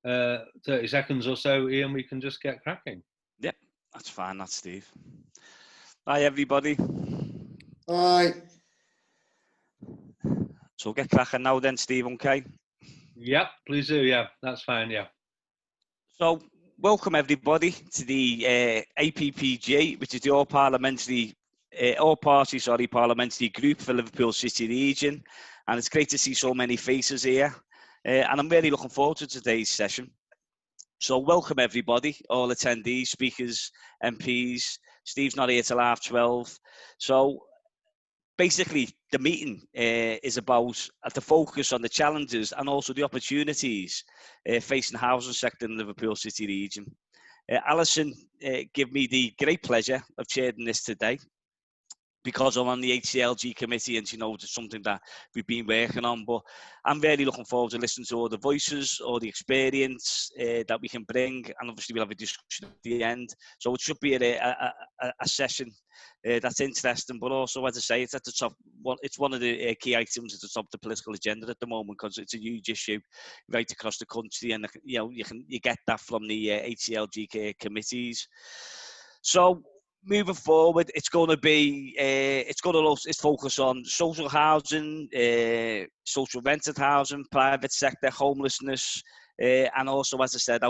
30 seconds or so, Ian, we can just get cracking. Yep, that's fine. That's Steve. Hi, everybody. Hi. So get cracking now then, Steve, okay? Yep, please do. Yeah, that's fine. Yeah. So welcome everybody to the APPG, which is the All Party Parliamentary Group for Liverpool City Region, and it's great to see so many faces here, and I'm really looking forward to today's session. So welcome everybody, all attendees, speakers, MPs. Steve's not here till 12:30. So basically, the meeting is about the focus on the challenges and also the opportunities facing the housing sector in the Liverpool City region. Alison gave me the great pleasure of chairing this today, because I'm on the HCLG committee and she knows it's something that we've been working on. But I'm really looking forward to listening to all the voices, all the experience that we can bring, and obviously we'll have a discussion at the end. So it should be a session that's interesting, but also, as I say, it's at the top. It's one of the key items at the top of the political agenda at the moment, because it's a huge issue right across the country, and you get that from the HCLG committees. So moving forward, it's going to focus on social housing, social rented housing, private sector, homelessness, and also, as I said,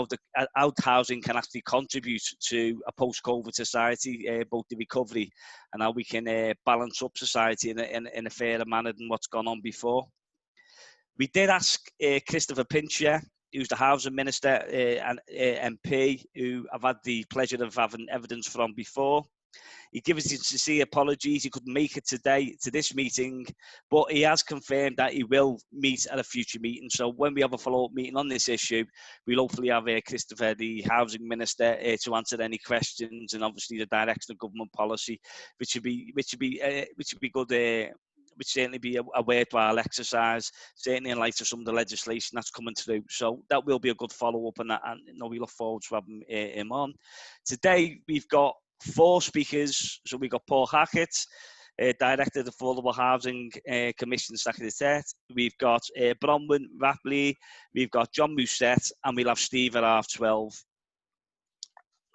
how housing can actually contribute to a post-COVID society, both the recovery and how we can balance up society in a fairer manner than what's gone on before. We did ask Christopher Pincher, who's the Housing Minister and MP, who I've had the pleasure of having evidence from before. He gave us his sincere apologies. He couldn't make it today to this meeting, but he has confirmed that he will meet at a future meeting. So when we have a follow-up meeting on this issue, we'll hopefully have Christopher, the Housing Minister, to answer any questions, and obviously the direction of government policy, which would be good. Which certainly be a worthwhile exercise, certainly in light of some of the legislation that's coming through. So that will be a good follow-up, and we look forward to having him on. Today we've got 4 speakers. So we've got Paul Hackett, Director of the Affordable Housing Commission Secretariat. We've got Bronwyn Rapley, we've got John Musset, and we'll have Steve at 12:30.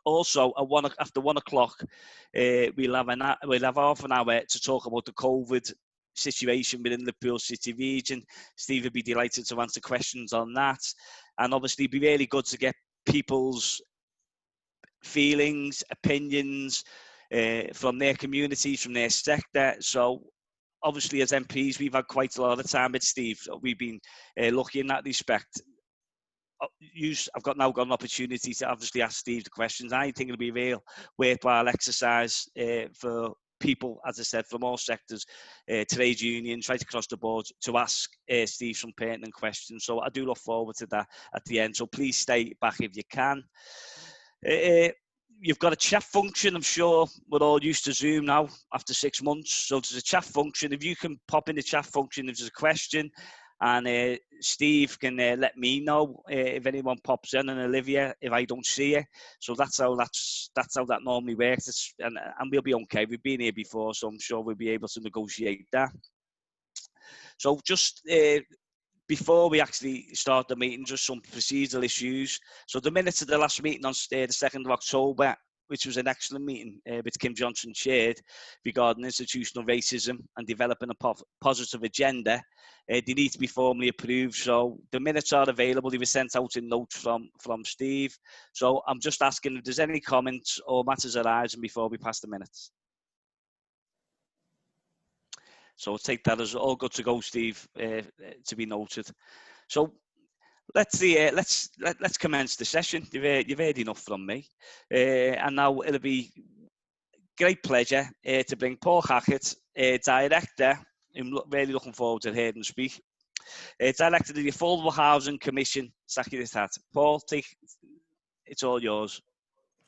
Also, after 1 o'clock, we'll have half an hour to talk about the COVID situation within the Liverpool City region. Steve would be delighted to answer questions on that, and obviously it'd be really good to get people's feelings, opinions from their communities, from their sector. So obviously as MPs we've had quite a lot of time with Steve. We've been lucky in that respect. I've now got an opportunity to obviously ask Steve the questions. I think it'll be a real worthwhile exercise for people, as I said, from all sectors, trade unions, right across the board, to ask Steve some pertinent questions. So I do look forward to that at the end. So please stay back if you can. You've got a chat function. I'm sure we're all used to Zoom now after 6 months. So there's a chat function. If you can pop in the chat function if there's a question, and Steve can let me know if anyone pops in, and Olivia if I don't see it. So that's how that normally works. And we'll be okay. We've been here before, so I'm sure we'll be able to negotiate that. So just before we actually start the meeting, just some procedural issues. So the minutes of the last meeting on the 2nd of October, which was an excellent meeting, which Kim Johnson chaired, regarding institutional racism and developing a positive agenda, they need to be formally approved. So the minutes are available. They were sent out in notes from Steve. So I'm just asking if there's any comments or matters arising before we pass the minutes. So I'll take that as all good to go, Steve, to be noted. So let's commence the session. You've heard enough from me, and now it'll be great pleasure to bring Paul Hackett, Director. I'm really looking forward to hearing him speak. Director of the Affordable Housing Commission Secretariat. Paul, it's all yours.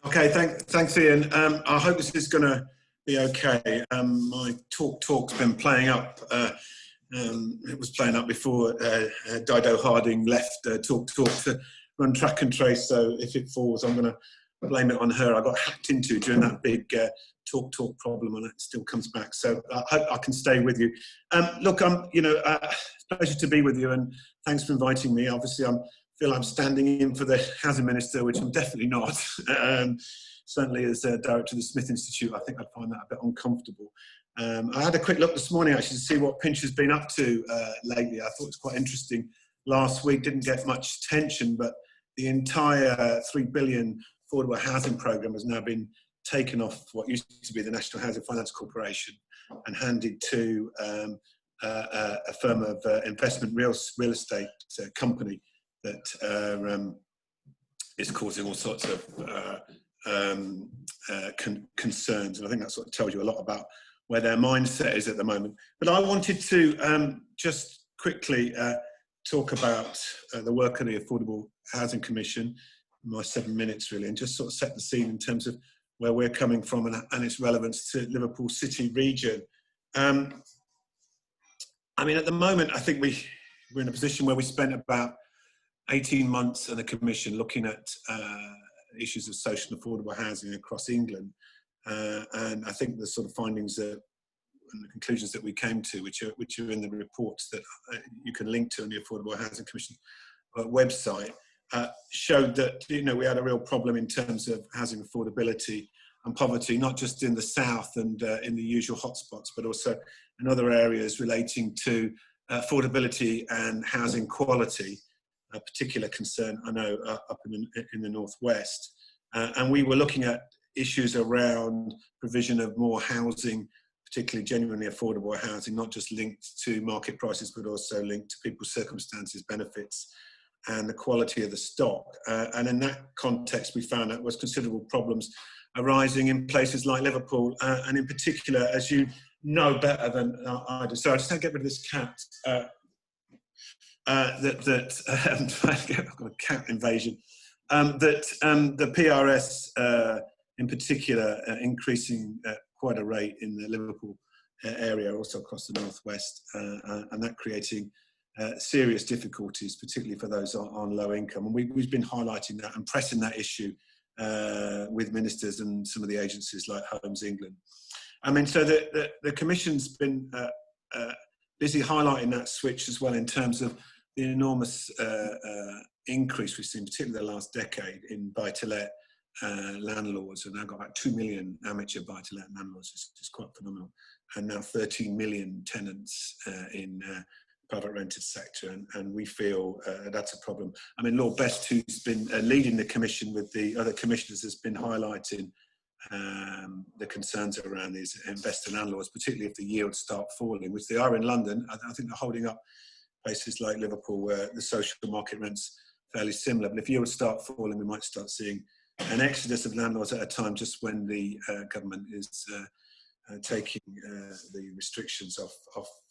Okay, thanks, Ian. I hope this is going to be okay. My talk's been playing up. It was playing up before Dido Harding left Talk to run Track and Trace. So if it falls, I'm going to blame it on her. I got hacked into during that big Talk problem, and it still comes back. So I hope I can stay with you. Look, it's a pleasure to be with you, and thanks for inviting me. Obviously, I'm feel I'm standing in for the Housing Minister, which I'm definitely not. Certainly as Director of the Smith Institute, I think I'd find that a bit uncomfortable. I had a quick look this morning actually to see what Pinch has been up to lately. I thought it was quite interesting. Last week didn't get much attention, but the entire $3 billion affordable housing programme has now been taken off what used to be the National Housing Finance Corporation and handed to a firm of investment real estate company that is causing all sorts of concerns. And I think that sort of tells you a lot about where their mindset is at the moment. But I wanted to just quickly talk about the work of the Affordable Housing Commission, my 7 minutes really, and just sort of set the scene in terms of where we're coming from and its relevance to Liverpool City region. I mean, at the moment, I think we're in a position where we spent about 18 months in the Commission looking at issues of social and affordable housing across England. And I think the sort of findings and the conclusions that we came to, which are in the reports that you can link to on the Affordable Housing Commission website, showed that we had a real problem in terms of housing affordability and poverty, not just in the south and in the usual hotspots, but also in other areas relating to affordability and housing quality, a particular concern I know up in the northwest. And we were looking at issues around provision of more housing, particularly genuinely affordable housing, not just linked to market prices, but also linked to people's circumstances, benefits, and the quality of the stock. And in that context, we found that there was considerable problems arising in places like Liverpool, and in particular, as you know better than I do. So I just had to get rid of this cat. I've got a cat invasion. The PRS, in particular, increasing at quite a rate in the Liverpool area, also across the northwest, and that creating serious difficulties, particularly for those on low income. And we've been highlighting that and pressing that issue with ministers and some of the agencies like Homes England. I mean, so the Commission's been busy highlighting that switch as well in terms of the enormous increase we've seen, particularly the last decade, in buy-to-let landlords. We've now got about 2 million amateur buy-to-let landlords, which is quite phenomenal, and now 13 million tenants in private rented sector, and we feel that's a problem. I mean, Lord Best, who's been leading the Commission with the other commissioners, has been highlighting the concerns around these investor landlords, particularly if the yields start falling, which they are in London. I think they're holding up places like Liverpool where the social market rent's fairly similar. But if yields start falling, we might start seeing an exodus of landlords at a time just when the government is taking the restrictions off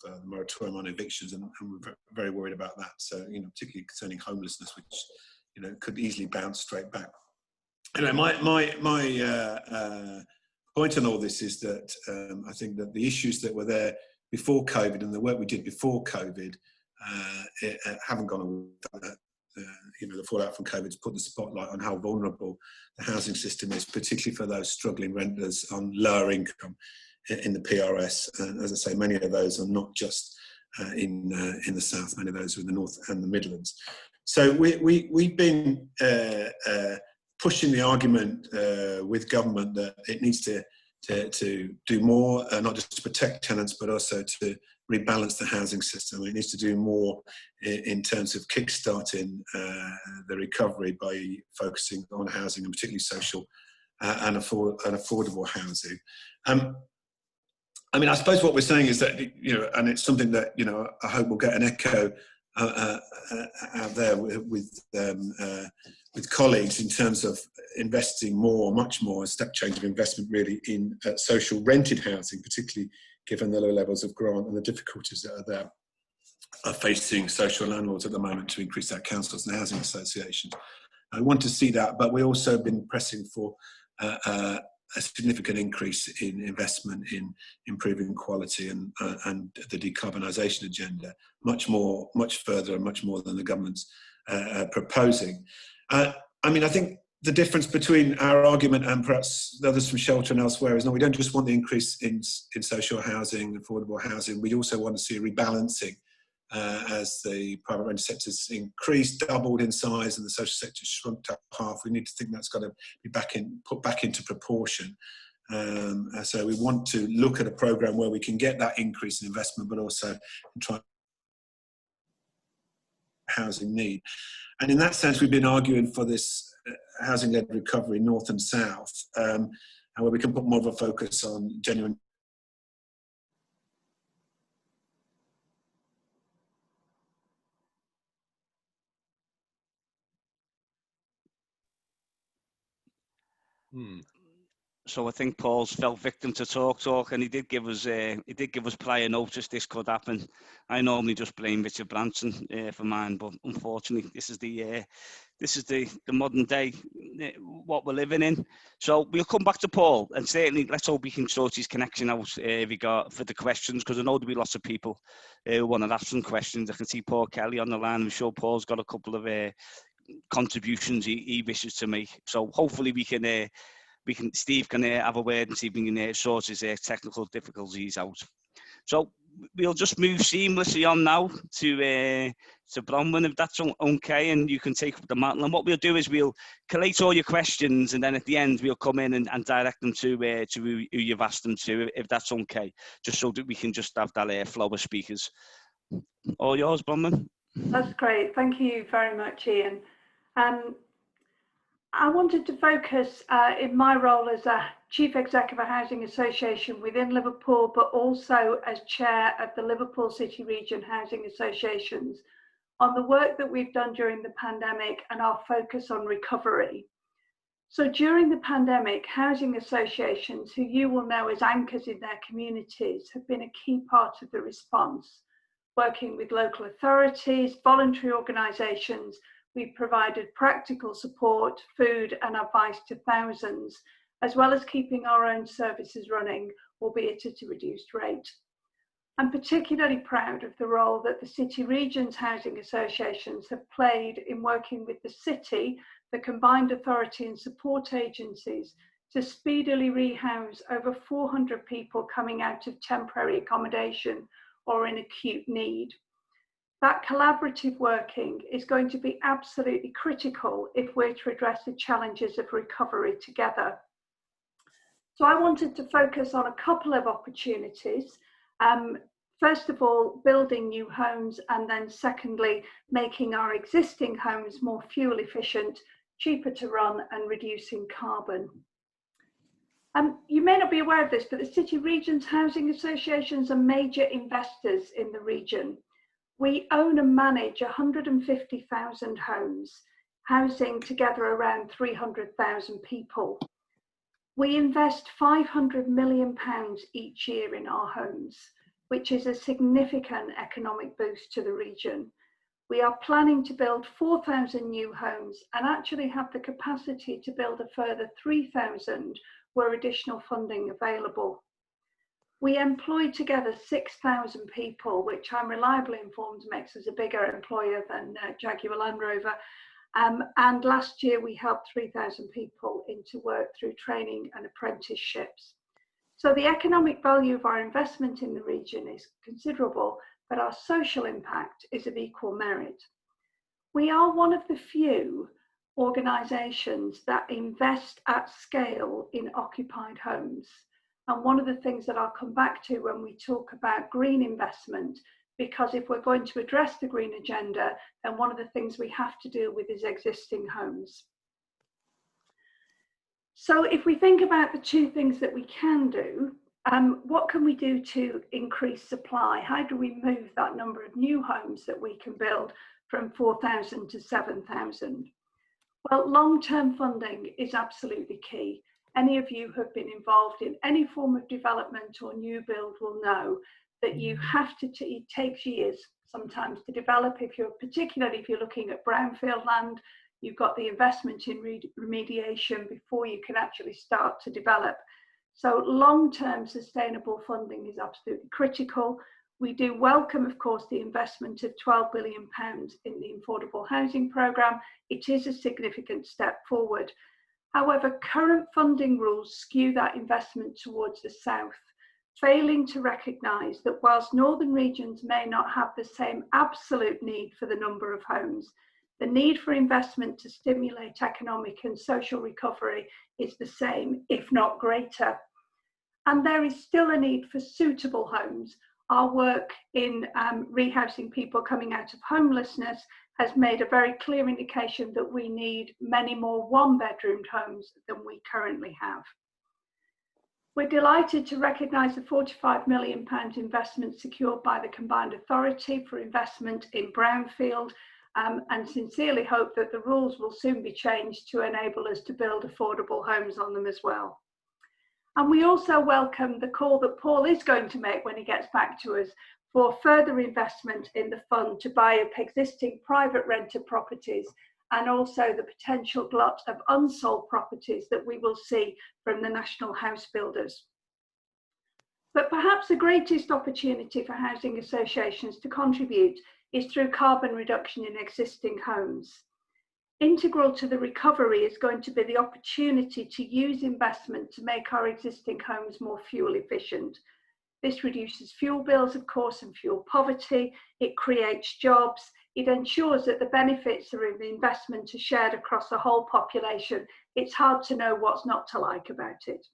the moratorium on evictions, and we're very worried about that. So, particularly concerning homelessness, which could easily bounce straight back. Anyway, my point on all this is that I think that the issues that were there before COVID and the work we did before COVID haven't gone away. The fallout from COVID has put the spotlight on how vulnerable the housing system is, particularly for those struggling renters on lower income in the PRS. And as I say, many of those are not just in the south, many of those are in the north and the Midlands. So we've been pushing the argument with government that it needs to do more, not just to protect tenants, but also to rebalance the housing system. It needs to do more in terms of kickstarting the recovery by focusing on housing, and particularly social and affordable housing. I mean, I suppose what we're saying is that, and it's something that, I hope will get an echo out there with colleagues in terms of investing more, much more, a step change of investment really in social rented housing, particularly given the low levels of grant and the difficulties that are facing social landlords at the moment to increase their councils and housing associations. I want to see that, but we also have been pressing for a significant increase in investment in improving quality and the decarbonisation agenda, much further and much more than the government's proposing. I mean, I think the difference between our argument and perhaps the others from Shelter and elsewhere is, no, we don't just want the increase in social housing, affordable housing, we also want to see a rebalancing as the private rented sector's increased, doubled in size, and the social sector shrunk to half. We need to think that's got to be put back into proportion. So we want to look at a programme where we can get that increase in investment, but also try housing need. And in that sense, we've been arguing for this housing-led recovery, north and south, and where we can put more of a focus on genuine. So I think Paul's fell victim to talk, and he did give us prior notice this could happen. I normally just blame Richard Branson for mine, but unfortunately, this is the modern day what we're living in. So we'll come back to Paul, and certainly let's hope we can sort his connection out for the questions, because I know there'll be lots of people who want to ask some questions. I can see Paul Kelly on the line. I'm sure Paul's got a couple of contributions he wishes to make. So hopefully Steve can have a word and see if we can sort his technical difficulties out. So we'll just move seamlessly on now to Bronwyn, if that's okay, and you can take up the mantle. And what we'll do is we'll collate all your questions, and then at the end we'll come in and direct them to who you've asked them to, if that's okay, just so that we can just have that flow of speakers. All yours, Bronwyn. That's great. Thank you very much, Ian. I wanted to focus in my role as a Chief Exec of a housing association within Liverpool, but also as Chair of the Liverpool City Region Housing Associations, on the work that we've done during the pandemic and our focus on recovery. So during the pandemic, housing associations, who you will know as anchors in their communities, have been a key part of the response. Working with local authorities, voluntary organisations, we've provided practical support, food and advice to thousands, as well as keeping our own services running, albeit at a reduced rate. I'm particularly proud of the role that the City Regions Housing Associations have played in working with the City, the combined authority and support agencies, to speedily rehouse over 400 people coming out of temporary accommodation or in acute need. That collaborative working is going to be absolutely critical if we're to address the challenges of recovery together. So I wanted to focus on a couple of opportunities. First of all, building new homes, and then secondly, making our existing homes more fuel efficient, cheaper to run, and reducing carbon. You may not be aware of this, but the City Regions Housing Associations are major investors in the region. We own and manage 150,000 homes, housing together around 300,000 people. We invest £500 million each year in our homes, which is a significant economic boost to the region. We are planning to build 4,000 new homes and actually have the capacity to build a further 3,000 were additional funding available. We employ together 6,000 people, which I'm reliably informed makes us a bigger employer than Jaguar Land Rover. And last year we helped 3,000 people into work through training and apprenticeships. So the economic value of our investment in the region is considerable, but our social impact is of equal merit. We are one of the few organisations that invest at scale in occupied homes. And one of the things that I'll come back to when we talk about green investment, because if we're going to address the green agenda, then one of the things we have to deal with is existing homes. So if we think about the two things that we can do, what can we do to increase supply? How do we move that number of new homes that we can build from 4,000 to 7,000? Well, long-term funding is absolutely key. Any of you who have been involved in any form of development or new build will know that you have to, it takes years sometimes to develop. Particularly if you're looking at brownfield land, you've got the investment in remediation before you can actually start to develop. So long-term sustainable funding is absolutely critical. We do welcome, of course, the investment of £12 billion in the affordable housing programme. It is a significant step forward. However, current funding rules skew that investment towards the south failing to recognise that whilst northern regions may not have the same absolute need for the number of homes, the need for investment to stimulate economic and social recovery is the same, if not greater. And there is still a need for suitable homes. Our work in rehousing people coming out of homelessness has made a very clear indication that we need many more one-bedroomed homes than we currently have. We're delighted to recognise the £45 million investment secured by the Combined Authority for investment in brownfield, and sincerely hope that the rules will soon be changed to enable us to build affordable homes on them as well. And we also welcome the call that Paul is going to make when he gets back to us for further investment in the fund to buy up existing private rented properties, and also the potential glut of unsold properties that we will see from the national house builders. But perhaps the greatest opportunity for housing associations to contribute is through carbon reduction in existing homes. Integral to the recovery is going to be the opportunity to use investment to make our existing homes more fuel efficient. This reduces fuel bills, of course, and fuel poverty. It creates jobs. It ensures that the benefits of the investment are shared across the whole population. It's hard to know what's not to like about it.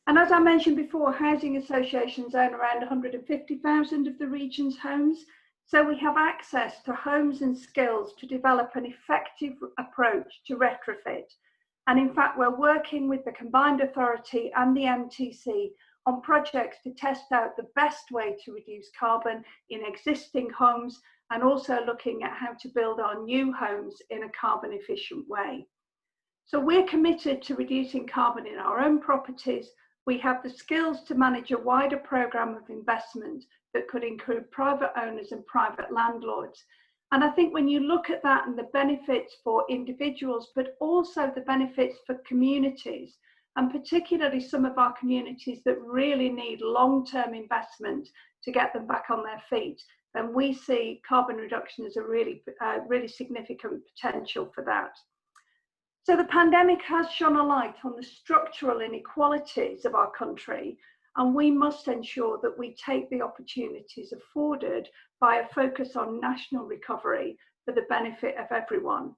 And as I mentioned before, housing associations own around 150,000 of the region's homes. So we have access to homes and skills to develop an effective approach to retrofit. And in fact, we're working with the Combined Authority and the MTC on projects to test out the best way to reduce carbon in existing homes, and also looking at how to build our new homes in a carbon efficient way. So we're committed to reducing carbon in our own properties. We have the skills to manage a wider programme of investment that could include private owners and private landlords. And I think when you look at that and the benefits for individuals, but also the benefits for communities, and particularly some of our communities that really need long-term investment to get them back on their feet, then we see carbon reduction as a really significant potential for that. So the pandemic has shone a light on the structural inequalities of our country, and we must ensure that we take the opportunities afforded by a focus on national recovery for the benefit of everyone.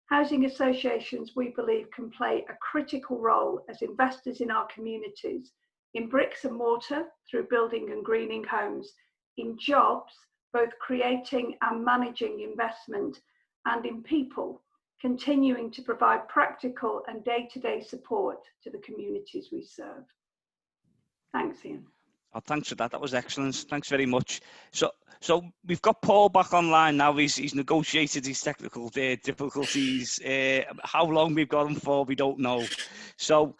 Housing associations, we believe, can play a critical role as investors in our communities, in bricks and mortar through building and greening homes, in jobs, both creating and managing investment, and in people, continuing to provide practical and day-to-day support to the communities we serve. Thanks, Ian. Oh, thanks for that. That was excellent. Thanks very much. So we've got Paul back online now. He's negotiated his technical difficulties. How long we've got him for, we don't know. So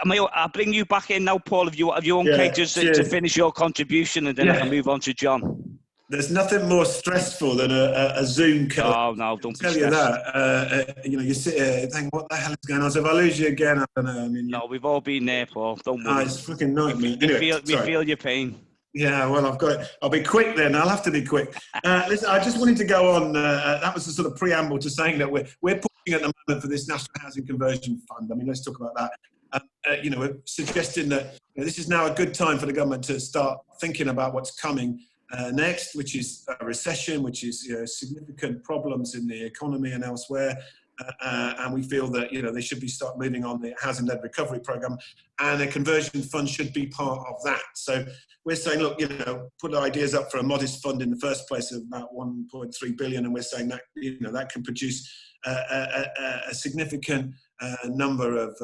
I'll bring you back in now, Paul. Have you okay just to finish your contribution, and then I can move on to John? There's nothing more stressful than a Zoom call. Oh no, don't be stressed. Tell you that. You sit here thinking, what the hell is going on? So if I lose you again, I don't know. I mean, no, we've all been there, Paul. Don't worry. It's fucking nightmare. We feel your pain. Yeah, well, I've got it. I'll be quick then. I'll have to be quick. Listen, I just wanted to go on. That was the sort of preamble to saying that we're pushing at the moment for this National Housing Conversion Fund. I mean, let's talk about that. We're suggesting that this is now a good time for the government to start thinking about what's coming next, which is a recession, which is significant problems in the economy and elsewhere. And we feel that they should start moving on the housing-led recovery program, and a conversion fund should be part of that. So we're saying, look, put ideas up for a modest fund in the first place of about 1.3 billion, and we're saying that that can produce a significant number of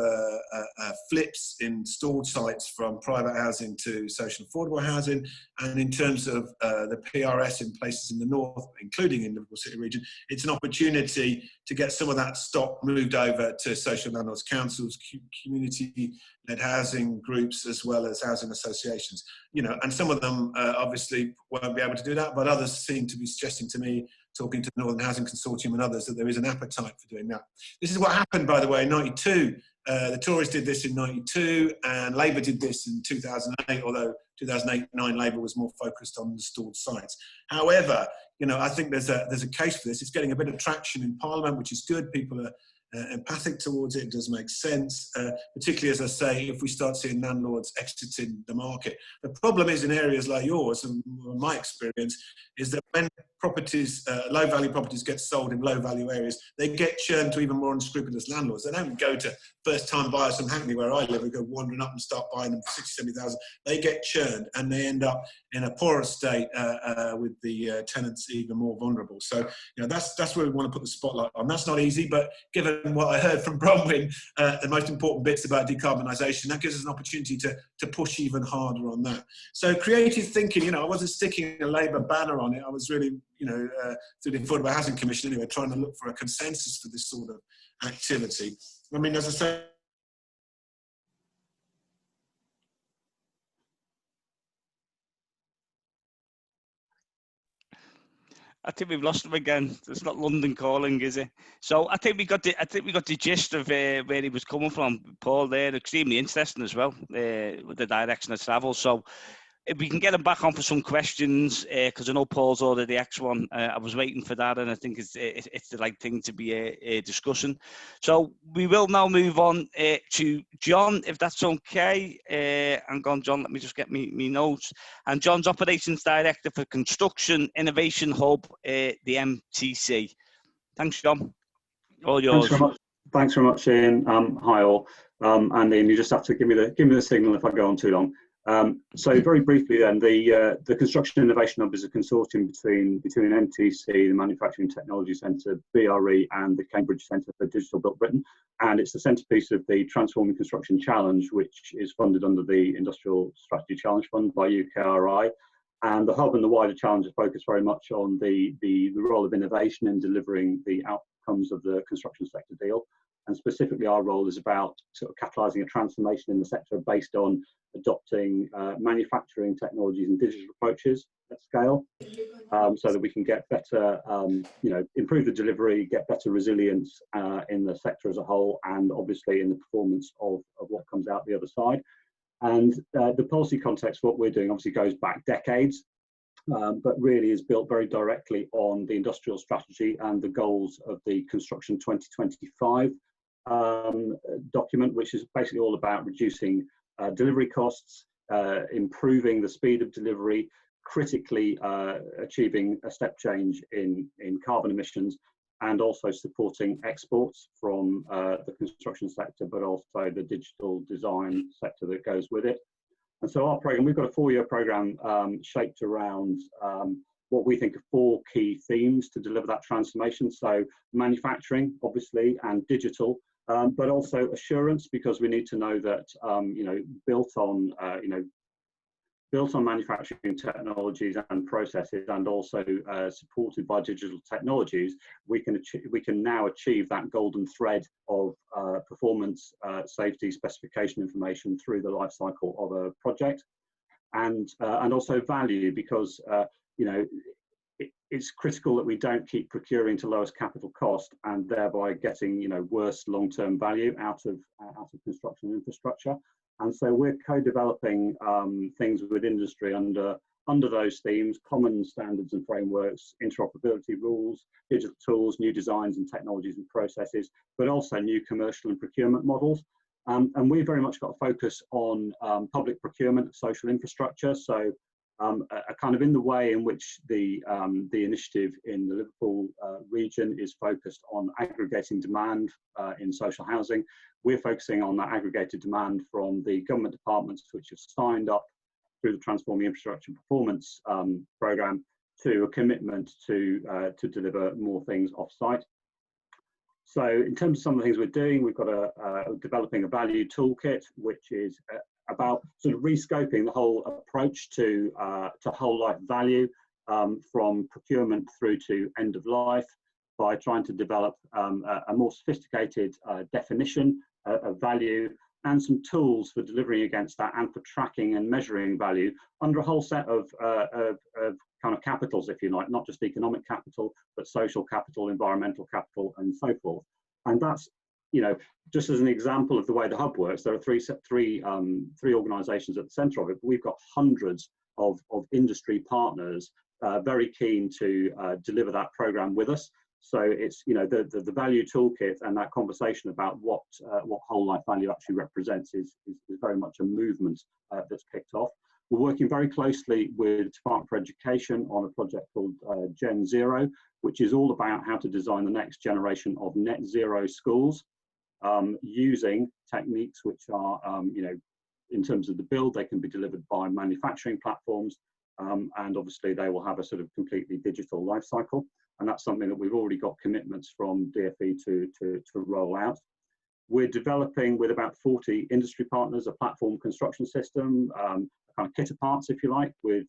flips in stalled sites from private housing to social affordable housing. And in terms of the PRS in places in the north, including in the Liverpool City region, it's an opportunity to get some of that stock moved over to social landlords councils, community-led housing groups, as well as housing associations. And some of them obviously won't be able to do that, but others seem to be suggesting to me, talking to the Northern Housing Consortium and others, that there is an appetite for doing that. This is what happened, by the way, in 92. The Tories did this in 92, and Labour did this in 2008, although 2008-9 Labour was more focused on the stalled sites. However, I think there's a case for this. It's getting a bit of traction in Parliament, which is good. People are empathic towards it. It does make sense, particularly, as I say, if we start seeing landlords exiting the market. The problem is in areas like yours, and my experience, is that when properties, low-value properties get sold in low-value areas, they get churned to even more unscrupulous landlords. They don't go to first-time buyers from Hackney, where I live, who go wandering up and start buying them for 60, 70,000. They get churned, and they end up in a poorer state with the tenants even more vulnerable. So, you know, that's where we want to put the spotlight on. That's not easy, but given what I heard from Bronwyn, the most important bits about decarbonisation, that gives us an opportunity to push even harder on that. So creative thinking, you know, I wasn't sticking a Labour banner on it. I was really, you know, through the Affordable Housing Commission anyway, trying to look for a consensus for this sort of activity. I mean, as I say, I think we've lost him again. It's not London calling, is it? So I think we got the gist of where he was coming from, Paul. There, extremely interesting as well with the direction of travel. So if we can get him back on for some questions, because I know Paul's ordered the X one. I was waiting for that, and I think it's the right thing to be discussing. So we will now move on to John, if that's okay. Hang on, John, let me just get me notes. And John's Operations Director for Construction Innovation Hub, the MTC. Thanks, John. All yours. Thanks very much, Ian. Hi all. And Ian, you just have to give me the signal if I go on too long. So very briefly then, the Construction Innovation Hub is a consortium between MTC, the Manufacturing Technology Centre, BRE and the Cambridge Centre for Digital Built Britain, and it's the centrepiece of the Transforming Construction Challenge, which is funded under the Industrial Strategy Challenge Fund by UKRI. And the hub and the wider challenge are focused very much on the role of innovation in delivering the outcomes of the construction sector deal. And specifically, our role is about sort of catalysing a transformation in the sector based on adopting manufacturing technologies and digital approaches at scale, so that we can get better, improve the delivery, get better resilience in the sector as a whole, and obviously in the performance of what comes out the other side. And the policy context, what we're doing obviously goes back decades, but really is built very directly on the industrial strategy and the goals of the Construction 2025 document, which is basically all about reducing delivery costs, improving the speed of delivery, critically achieving a step change in carbon emissions, and also supporting exports from the construction sector, but also the digital design sector that goes with it. And so our program, we've got a 4-year program shaped around what we think are 4 key themes to deliver that transformation. So manufacturing, obviously, and digital, but also assurance, because we need to know that, built on manufacturing technologies and processes, and also supported by digital technologies, we can now achieve that golden thread of performance, safety, specification information through the life cycle of a project, and also value, because it's critical that we don't keep procuring to lowest capital cost and thereby getting worse long-term value out of construction infrastructure. And so we're co-developing things with industry under those themes: common standards and frameworks, interoperability rules, digital tools, new designs and technologies and processes, but also new commercial and procurement models. And we've very much got a focus on public procurement of social infrastructure. So a kind of in the way in which the initiative in the Liverpool region is focused on aggregating demand in social housing, we're focusing on that aggregated demand from the government departments which have signed up through the Transforming Infrastructure Performance programme to a commitment to deliver more things off-site. So in terms of some of the things we're doing, we've got developing a value toolkit, which is about sort of rescoping the whole approach to whole life value, from procurement through to end of life, by trying to develop a more sophisticated definition of value and some tools for delivering against that, and for tracking and measuring value under a whole set of kind of capitals, if you like, not just economic capital, but social capital, environmental capital, and so forth. And that's, just as an example of the way the hub works, there are three organisations at the centre of it, but we've got hundreds of industry partners very keen to deliver that programme with us. So it's, you know, the value toolkit and that conversation about what whole life value actually represents is very much a movement that's kicked off. We're working very closely with Department for Education on a project called Gen Zero, which is all about how to design the next generation of net zero schools, using techniques which are, you know, in terms of the build, they can be delivered by manufacturing platforms, and obviously they will have a sort of completely digital life cycle. And that's something that we've already got commitments from DfE to roll out. We're developing with about 40 industry partners a platform construction system, kind of kit of parts, if you like, with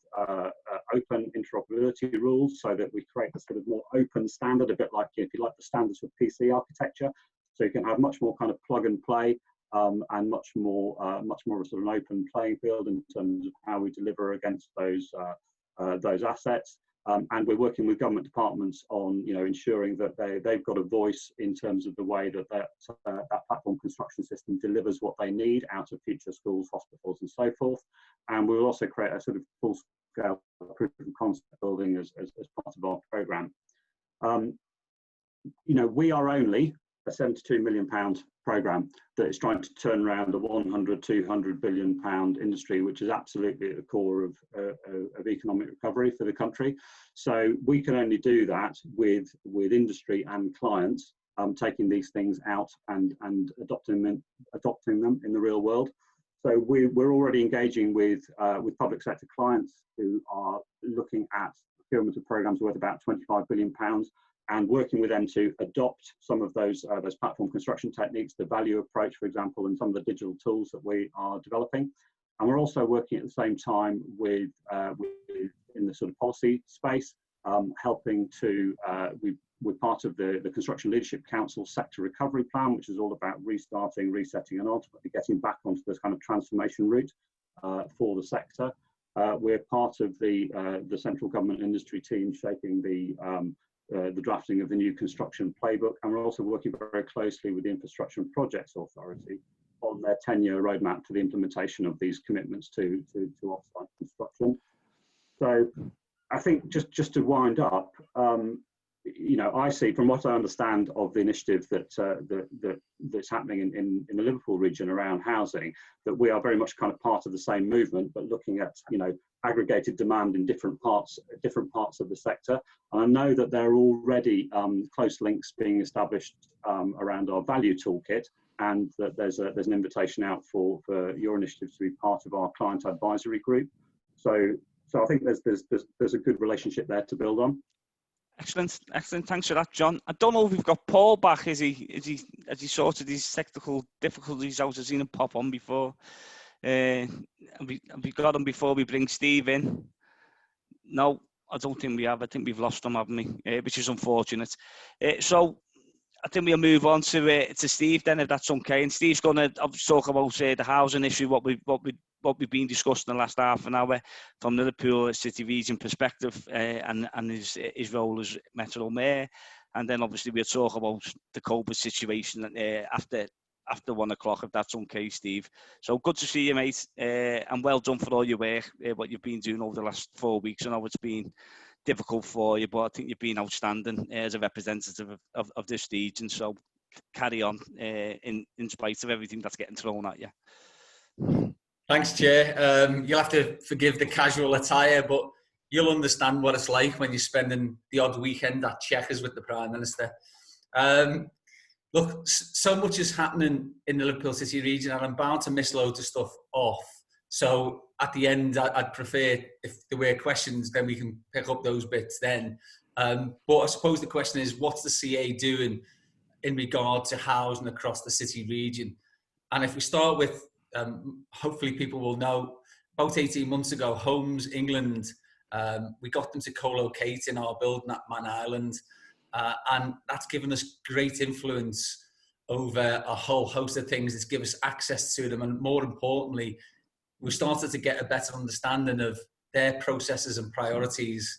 open interoperability rules, so that we create a sort of more open standard, a bit like, if you like, the standards for PC architecture. So you can have much more kind of plug and play, and much more of a sort of an open playing field in terms of how we deliver against those assets. And we're working with government departments on, you know, ensuring that they've got a voice in terms of the way that that platform construction system delivers what they need out of future schools, hospitals, and so forth. And we will also create a sort of full-scale proof of concept building as part of our programme. You know, we are only a £72 million programme that is trying to turn around a £100–200 billion industry, which is absolutely at the core of economic recovery for the country. So we can only do that with industry and clients taking these things out and adopting them in the real world. So we're already engaging with public sector clients who are looking at procurement of programmes worth about £25 billion. And working with them to adopt some of those platform construction techniques, the value approach, for example, and some of the digital tools that we are developing. And we're also working at the same time with in the sort of policy space, helping to, we're part of the Construction Leadership Council Sector Recovery Plan, which is all about restarting, resetting, and ultimately getting back onto this kind of transformation route for the sector. We're part of the central government industry team shaping the drafting of the new construction playbook, and we're also working very closely with the Infrastructure and Projects Authority on their 10-year roadmap for the implementation of these commitments to off-site construction. So I think just to wind up, you know, I see, from what I understand of the initiative that's happening in the Liverpool region around housing, that we are very much kind of part of the same movement, but looking at, you know, aggregated demand in different parts of the sector. And I know that there are already close links being established around our value toolkit, and that there's an invitation out for your initiative to be part of our client advisory group. So I think there's a good relationship there to build on. Excellent. Thanks for that, John. I don't know if we've got Paul back. Has he sorted these technical difficulties out? I've seen him pop on before. Have we got him before we bring Steve in? No, I don't think we have. I think we've lost him, haven't we? Which is unfortunate. So I think we'll move on to Steve then, if that's okay. And Steve's going to talk about the housing issue, what we've been discussing the last half an hour from Liverpool City Region perspective, and his role as Metro Mayor. And then obviously we'll talk about the COVID situation after 1 o'clock, if that's okay, Steve. So good to see you, mate, and well done for all your work, what you've been doing over the last 4 weeks. I know it's been difficult for you, but I think you've been outstanding as a representative of this region. So carry on in spite of everything that's getting thrown at you. Thanks, Chair. You'll have to forgive the casual attire, but you'll understand what it's like when you're spending the odd weekend at Chequers with the Prime Minister. Look, so much is happening in the Liverpool City region, and I'm bound to miss loads of stuff off. So at the end, I'd prefer, if there were questions, then we can pick up those bits then. But I suppose the question is, what's the CA doing in regard to housing across the city region? And if we start with, hopefully people will know, about 18 months ago, Homes England, we got them to co-locate in our building at Man Island. And that's given us great influence over a whole host of things. It's given us access to them. And more importantly, we started to get a better understanding of their processes and priorities.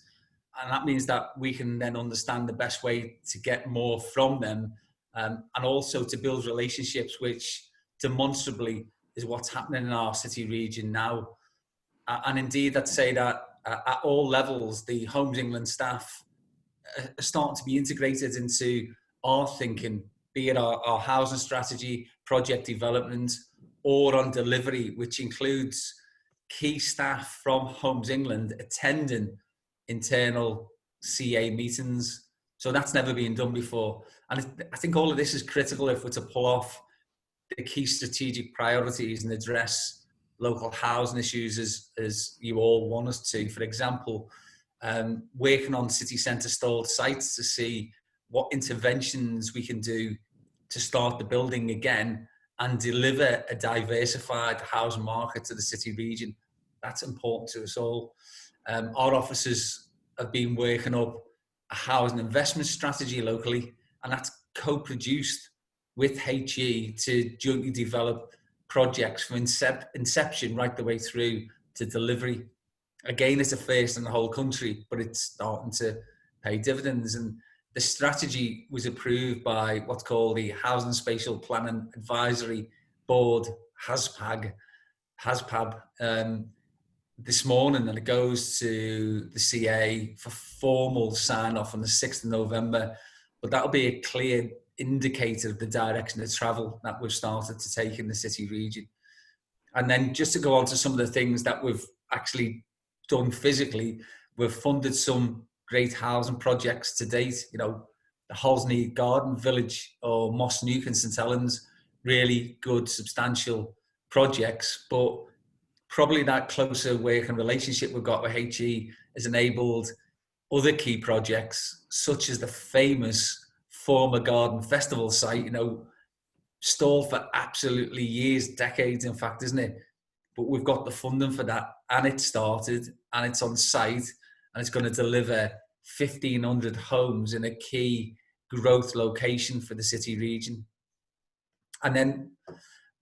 And that means that we can then understand the best way to get more from them, and also to build relationships, which demonstrably is what's happening in our city region now. And indeed, I'd say that at all levels, the Homes England staff are starting to be integrated into our thinking, be it our housing strategy, project development, or on delivery, which includes key staff from Homes England attending internal CA meetings. So that's never been done before. And I think all of this is critical if we're to pull off the key strategic priorities and address local housing issues as you all want us to. For example, working on city centre stalled sites to see what interventions we can do to start the building again and deliver a diversified housing market to the city region. That's important to us all. Our officers have been working up a housing investment strategy locally, and that's co-produced with HE to jointly develop projects from inception right the way through to delivery. Again, it's a first in the whole country, but it's starting to pay dividends. And the strategy was approved by what's called the Housing Spatial Planning Advisory Board, HASPAB, this morning, and it goes to the CA for formal sign-off on the 6th of November. But that'll be a clear indicator of the direction of travel that we've started to take in the city region. And then just to go on to some of the things that we've actually done physically, we've funded some great housing projects to date. You know, the Holsney Garden Village or Moss Nuke in St Helens, really good, substantial projects. But probably that closer working relationship we've got with HE has enabled other key projects, such as the famous former Garden Festival site, you know, stalled for absolutely years, decades, in fact, isn't it? But we've got the funding for that, and it started, and it's on site, and it's going to deliver 1,500 homes in a key growth location for the city region. And then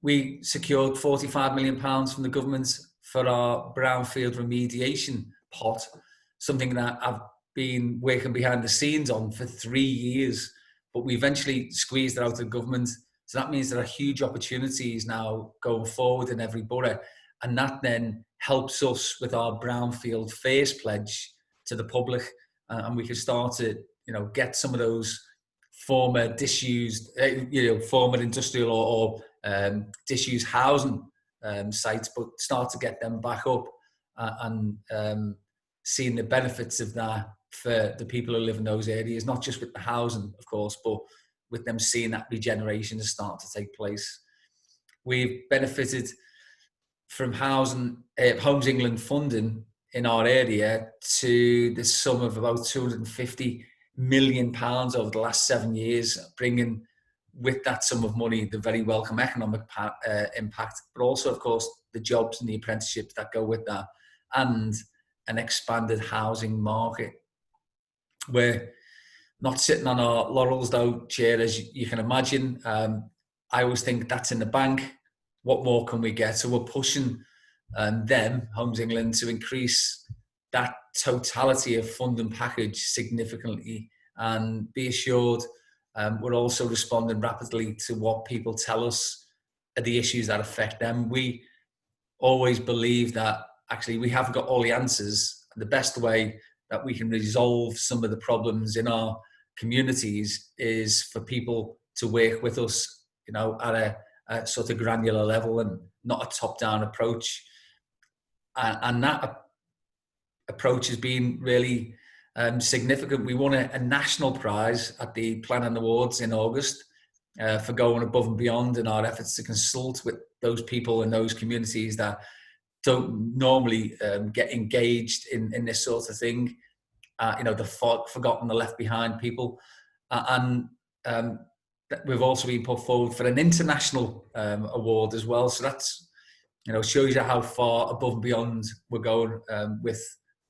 we secured £45 million from the government for our brownfield remediation pot, something that I've been working behind the scenes on for 3 years, but we eventually squeezed it out of the government. So that means there are huge opportunities now going forward in every borough. And that then helps us with our brownfield first pledge to the public. And we can start to, you know, get some of those former disused, former industrial or disused housing sites, but start to get them back up and seeing the benefits of that for the people who live in those areas, not just with the housing, of course, but with them seeing that regeneration start to take place. We've benefited from Homes England funding in our area to the sum of about £250 million over the last 7 years, bringing with that sum of money the very welcome economic impact, but also, of course, the jobs and the apprenticeships that go with that, and an expanded housing market. We're not sitting on our laurels though, Chair, as you can imagine. I always think that's in the bank. What more can we get? So we're pushing Homes England, to increase that totality of funding package significantly, and be assured we're also responding rapidly to what people tell us are the issues that affect them. We always believe that actually we haven't got all the answers. The best way that we can resolve some of the problems in our communities is for people to work with us, you know, at a sort of granular level and not a top-down approach. And that approach has been really significant. We won a national prize at the Planning Awards in August for going above and beyond in our efforts to consult with those people in those communities that don't normally get engaged in this sort of thing. The forgotten, the left behind people. We've also been put forward for an international award as well. So that's, you know, shows you how far above and beyond we're going with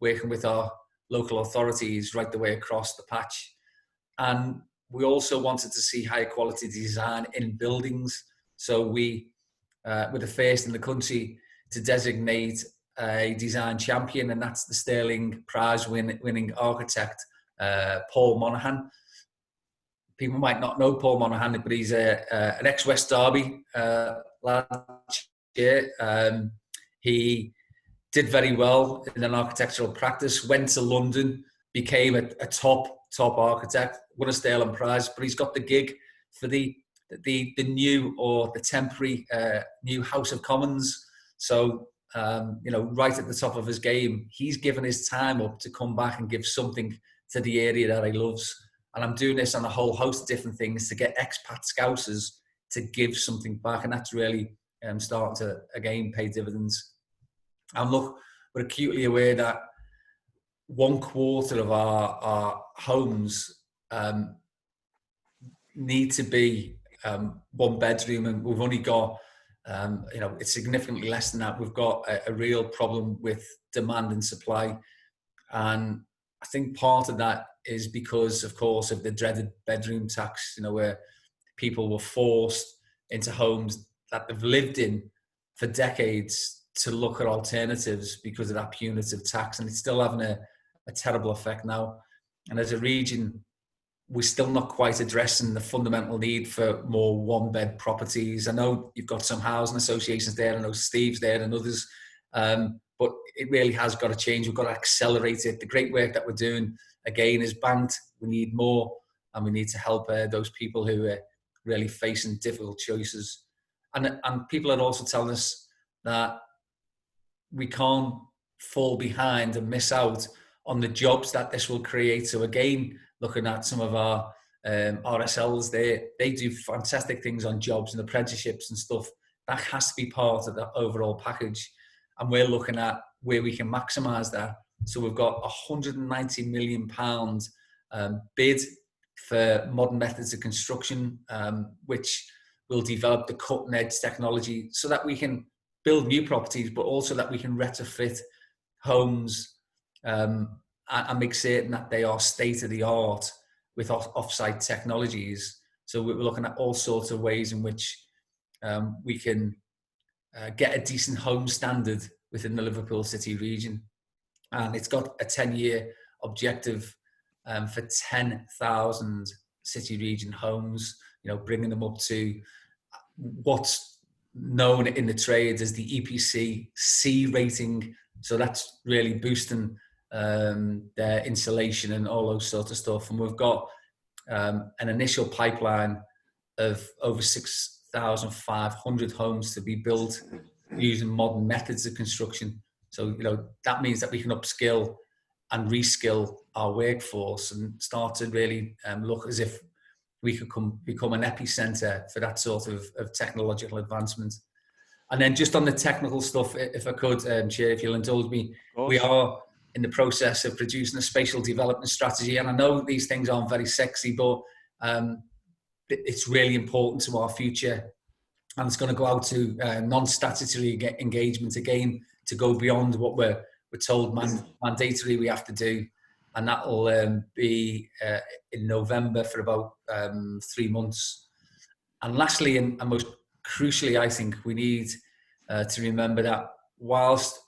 working with our local authorities right the way across the patch. And we also wanted to see high quality design in buildings. So we were the first in the country to designate a design champion, and that's the Sterling Prize winning architect, Paul Monaghan. People might not know Paul Monaghan, but he's an ex-West Derby lad. He did very well in an architectural practice, went to London, became a top top architect, won a Sterling Prize, but he's got the gig for the new or the temporary new House of Commons. So, right at the top of his game, he's given his time up to come back and give something to the area that he loves. And I'm doing this on a whole host of different things to get expat Scousers to give something back. And that's really starting to, again, pay dividends. And look, we're acutely aware that 1/4 of our homes need to be 1 bedroom, and we've only got, it's significantly less than that. We've got a real problem with demand and supply. And I think part of that is because, of course, of the dreaded bedroom tax, where people were forced into homes that they've lived in for decades to look at alternatives because of that punitive tax. And it's still having a terrible effect now. And as a region, we're still not quite addressing the fundamental need for more 1-bed properties. I know you've got some housing associations there, I know Steve's there and others, but it really has got to change. We've got to accelerate it. The great work that we're doing, again, is banked. We need more, and we need to help those people who are really facing difficult choices. And people are also telling us that we can't fall behind and miss out on the jobs that this will create. So again, looking at some of our RSLs, they do fantastic things on jobs and apprenticeships and stuff. That has to be part of the overall package. And we're looking at where we can maximise that. So we've got £190 million bid for modern methods of construction, which will develop the cutting edge technology so that we can build new properties, but also that we can retrofit homes and make certain that they are state of the art with off-site technologies. So we're looking at all sorts of ways in which we can get a decent home standard within the Liverpool City region. And it's got a 10-year objective for 10,000 city region homes, bringing them up to what's known in the trades as the EPC C rating. So that's really boosting their insulation and all those sorts of stuff. And we've got an initial pipeline of over 6,500 homes to be built using modern methods of construction. So, that means that we can upskill and reskill our workforce and start to really look as if we could become an epicenter for that sort of technological advancement. And then just on the technical stuff, if I could, Chair, if you'll indulge me, we are in the process of producing a spatial development strategy. And I know these things aren't very sexy, but it's really important to our future. And it's going to go out to non-statutory engagement again, to go beyond what we're told mandatory we have to do. And that will be in November for about 3 months. And lastly, and most crucially, I think we need to remember that whilst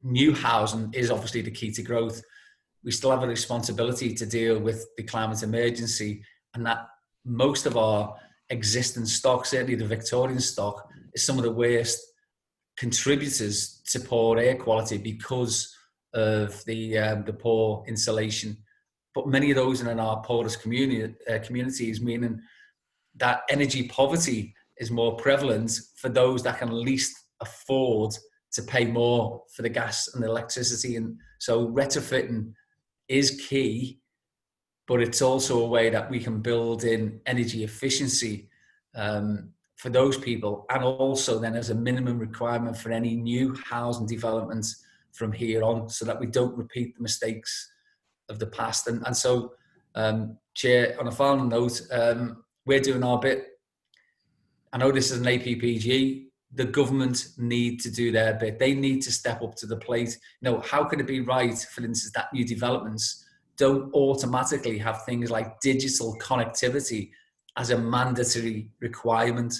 new housing is obviously the key to growth, we still have a responsibility to deal with the climate emergency, and that most of our existing stock, certainly the Victorian stock, is some of the worst contributors to poor air quality because of the poor insulation. But many of those in our poorest communities, meaning that energy poverty is more prevalent for those that can least afford to pay more for the gas and the electricity. And so retrofitting is key, but it's also a way that we can build in energy efficiency for those people, and also then as a minimum requirement for any new housing developments from here on, so that we don't repeat the mistakes of the past. And so, Chair, on a final note, we're doing our bit. I know this is an APPG. The government need to do their bit. They need to step up to the plate. How can it be right, for instance, that new developments don't automatically have things like digital connectivity as a mandatory requirement?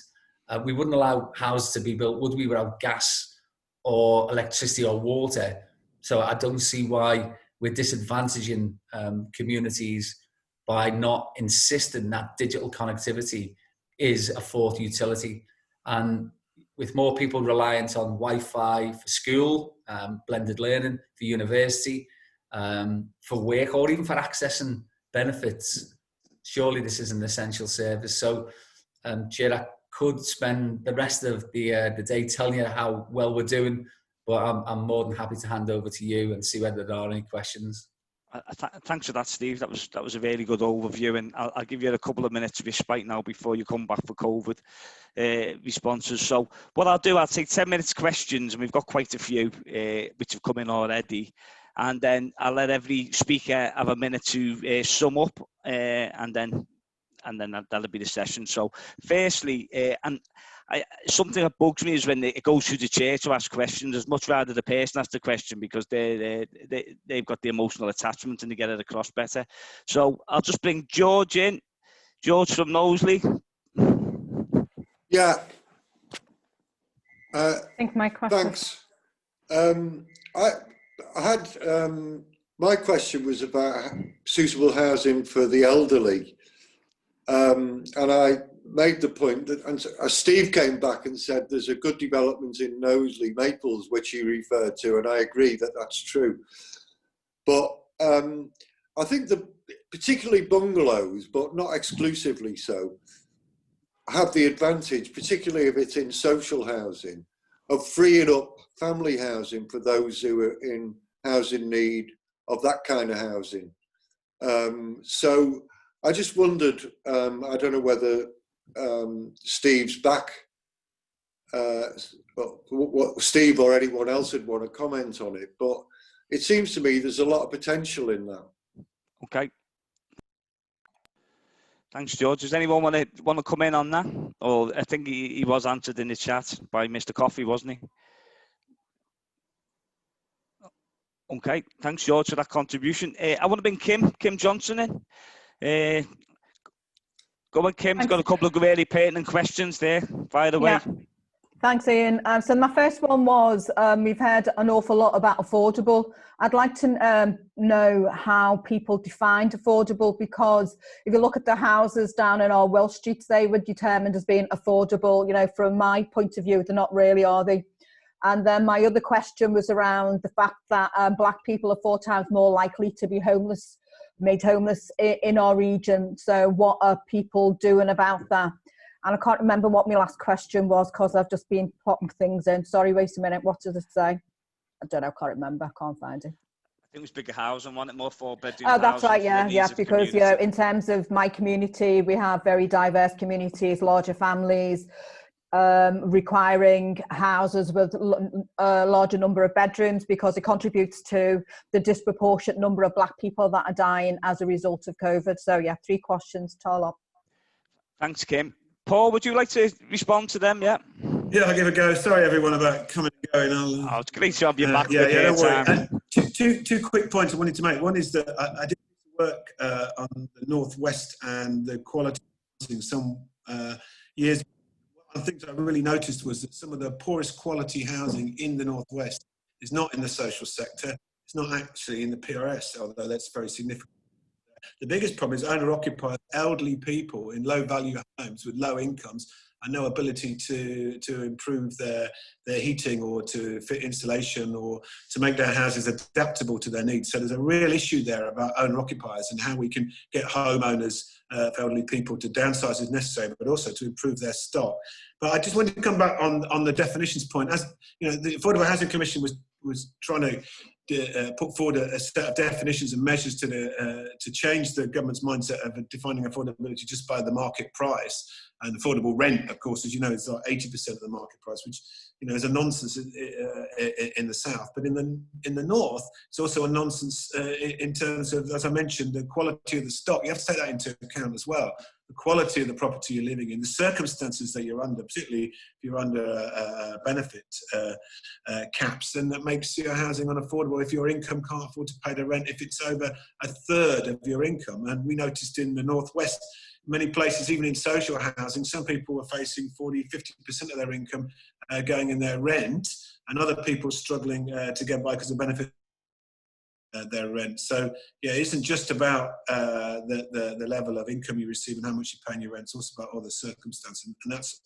We wouldn't allow houses to be built, would we, without gas or electricity or water? So I don't see why we're disadvantaging communities by not insisting that digital connectivity is a fourth utility. And with more people reliant on Wi-Fi for school, blended learning, for university, for work, or even for accessing benefits, surely this is an essential service. So, Chair, I could spend the rest of the day telling you how well we're doing, but I'm more than happy to hand over to you and see whether there are any questions. Thanks for that, Steve. That was a really good overview, and I'll give you a couple of minutes respite now before you come back for COVID responses. So what I'll do, I'll take 10 minutes questions, and we've got quite a few which have come in already, and then I'll let every speaker have a minute to sum up, and then that'll be the session. So firstly, something that bugs me is when it goes through the chair to ask questions. I'd much rather the person ask the question, because they've got the emotional attachment and they get it across better. So I'll just bring George in. George from Knowsley. Yeah. I think my question. Thanks. I had my question was about suitable housing for the elderly, and I made the point that, and Steve came back and said there's a good development in Knowsley, Maples, which he referred to, and I agree that that's true. But I think particularly bungalows, but not exclusively so, have the advantage, particularly if it's in social housing, of freeing up family housing for those who are in housing need of that kind of housing. So I just wondered, I don't know whether Steve's back, what Steve or anyone else would want to comment on it, but it seems to me there's a lot of potential in that. Okay. Thanks, George. Does anyone want to come in on that? Or I think he was answered in the chat by Mr. Coffey, wasn't he? Okay. Thanks, George, for that contribution. I want to bring Kim Johnson in. Go on, Kim's got a couple of really pertinent questions there, by the way. Thanks, Ian. So my first one was, we've heard an awful lot about affordable. I'd like to know how people defined affordable, because if you look at the houses down in our Welsh streets, they were determined as being affordable. You know, from my point of view, they're not really, are they? And then my other question was around the fact that Black people are 4 times more likely to be homeless, made homeless in our region. So what are people doing about that? And I can't remember what my last question was, because I've just been popping things in. Sorry, wait a minute. What does it say? I don't know. I can't remember. I can't find it. I think it was bigger housing, wasn't it? More 4-bedroom Oh, that's right. Yeah, yeah. Because, yeah, in terms of my community, we have very diverse communities, larger families, requiring houses with a larger number of bedrooms, because it contributes to the disproportionate number of Black people that are dying as a result of COVID. So, yeah, 3 questions, Tarlop. Thanks, Kim. Paul, would you like to respond to them? Yeah. Yeah, I'll give a go. Sorry, everyone, about coming and going. Oh, it's great to have you back. Yeah, don't worry. Two quick points I wanted to make. One is that I did work on the Northwest and the quality in some years. One of the things I really noticed was that some of the poorest quality housing in the Northwest is not in the social sector. It's not actually in the PRS, although that's very significant. The biggest problem is owner-occupied elderly people in low-value homes with low incomes and no ability to improve their heating or to fit insulation or to make their houses adaptable to their needs. So there's a real issue there about owner-occupiers and how we can get homeowners, elderly people, to downsize as necessary, but also to improve their stock. But I just wanted to come back on the definitions point. As you know, the Affordable Housing Commission was trying to put forward a set of definitions and measures to change the government's mindset of defining affordability just by the market price. And affordable rent, of course, as you know, is like 80% of the market price, which is a nonsense in the south. But in the north, it's also a nonsense in terms of, as I mentioned, the quality of the stock. You have to take that into account as well. The quality of the property you're living in, the circumstances that you're under, particularly if you're under benefit caps, then that makes your housing unaffordable. If your income can't afford to pay the rent, if it's over 1/3 of your income. And we noticed in the Northwest, many places, even in social housing, some people were facing 40-50% of their income going in their rent, and other people struggling to get by because of benefit their rent. So yeah, it isn't just about the level of income you receive and how much you pay in your rent. It's also about other circumstances, and that's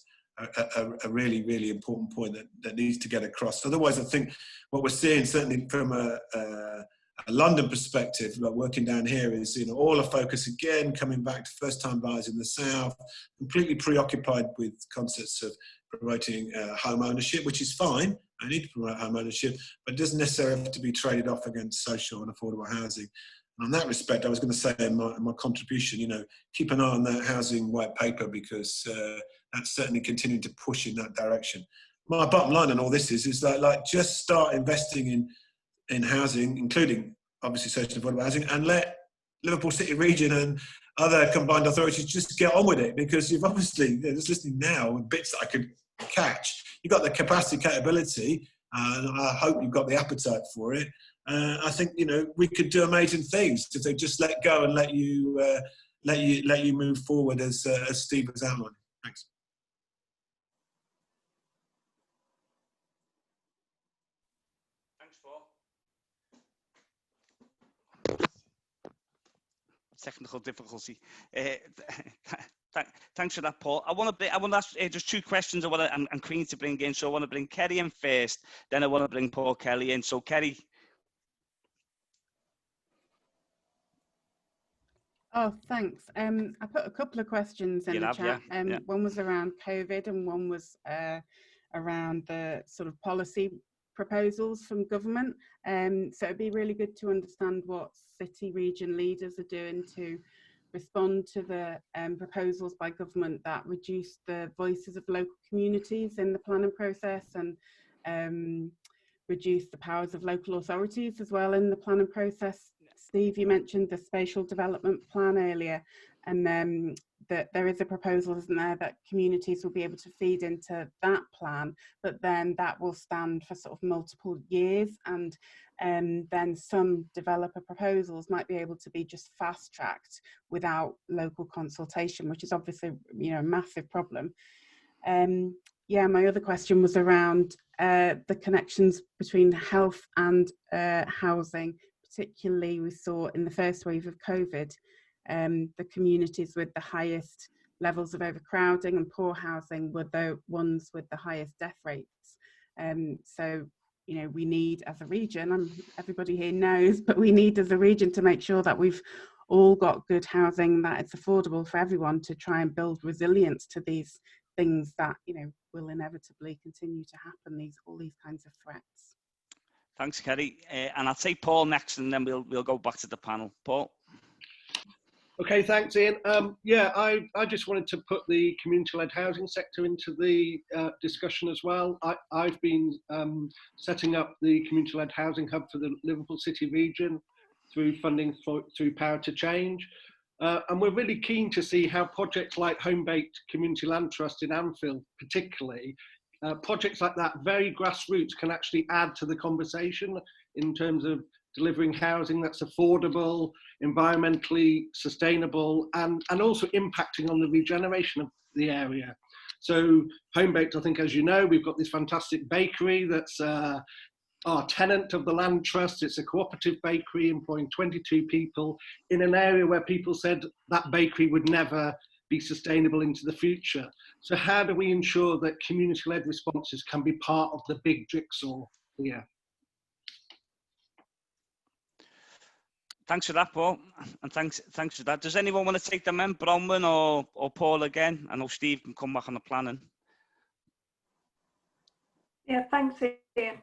a really, really important point that needs to get across. Otherwise, I think what we're seeing, certainly from a a London perspective, like working down here, is all a focus again coming back to first-time buyers in the south, completely preoccupied with concepts of promoting home ownership, which is fine. I need to promote home ownership, but it doesn't necessarily have to be traded off against social and affordable housing. And on that respect, I was going to say in my contribution, keep an eye on that housing white paper, because that's certainly continuing to push in that direction. My bottom line on all this is like just start investing in housing, including obviously social and affordable housing, and let Liverpool City Region and other combined authorities just get on with it, because you've obviously, just listening now with bits that I could catch, you've got the capacity, capability, and I hope you've got the appetite for it. I think we could do amazing things if they just let go and let you move forward as Steve has outlined. Thanks. Thanks, Paul. Technical difficulty. Thanks for that, Paul. I want to ask just two questions. I'm keen to bring in. So I want to bring Kerry in first, then I want to bring Paul Kelly in. So Kerry. Oh, thanks. I put a couple of questions in the chat. Yeah. One was around COVID and one was around the sort of policy proposals from government. So it'd be really good to understand what city region leaders are doing to respond to the proposals by government that reduce the voices of local communities in the planning process, and reduce the powers of local authorities as well in the planning process. Steve, you mentioned the spatial development plan earlier, and that there is a proposal, isn't there, that communities will be able to feed into that plan, but then that will stand for sort of multiple years, and then some developer proposals might be able to be just fast-tracked without local consultation, which is obviously a massive problem. Yeah, my other question was around the connections between health and housing. Particularly, we saw in the first wave of COVID, the communities with the highest levels of overcrowding and poor housing were the ones with the highest death rates. So, we need as a region, everybody here knows, but we need as a region to make sure that we've all got good housing, that it's affordable for everyone, to try and build resilience to these things that, will inevitably continue to happen, all these kinds of threats. Thanks, Kerry. And I'll take Paul next, and then we'll go back to the panel. Paul. Okay, thanks, Ian. Yeah, I just wanted to put the community-led housing sector into the discussion as well. I've been setting up the community-led housing hub for the Liverpool City region through funding through Power to Change. And we're really keen to see how projects like Home Baked Community Land Trust in Anfield, particularly, projects like that, very grassroots, can actually add to the conversation in terms of delivering housing that's affordable, environmentally sustainable, and also impacting on the regeneration of the area. So Home Baked, I think, as you know, we've got this fantastic bakery that's our tenant of the land trust. It's a cooperative bakery employing 22 people in an area where people said that bakery would never be sustainable into the future. So how do we ensure that community-led responses can be part of the big jigsaw here? Thanks for that, Paul, and thanks for that. Does anyone want to take them in, Bronwyn or Paul again? I know Steve can come back on the planning. Yeah, thanks, Ian.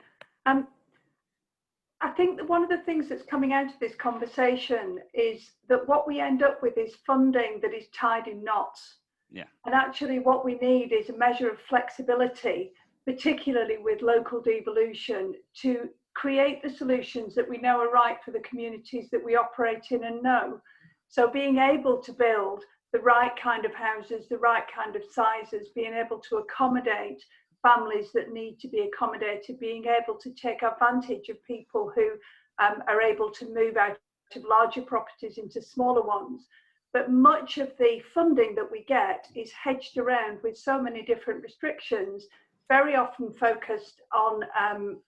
I think that one of the things that's coming out of this conversation is that what we end up with is funding that is tied in knots. Yeah. And actually what we need is a measure of flexibility, particularly with local devolution, to create the solutions that we know are right for the communities that we operate in and know. So being able to build the right kind of houses, the right kind of sizes, being able to accommodate families that need to be accommodated, being able to take advantage of people who are able to move out of larger properties into smaller ones. But much of the funding that we get is hedged around with so many different restrictions, very often focused on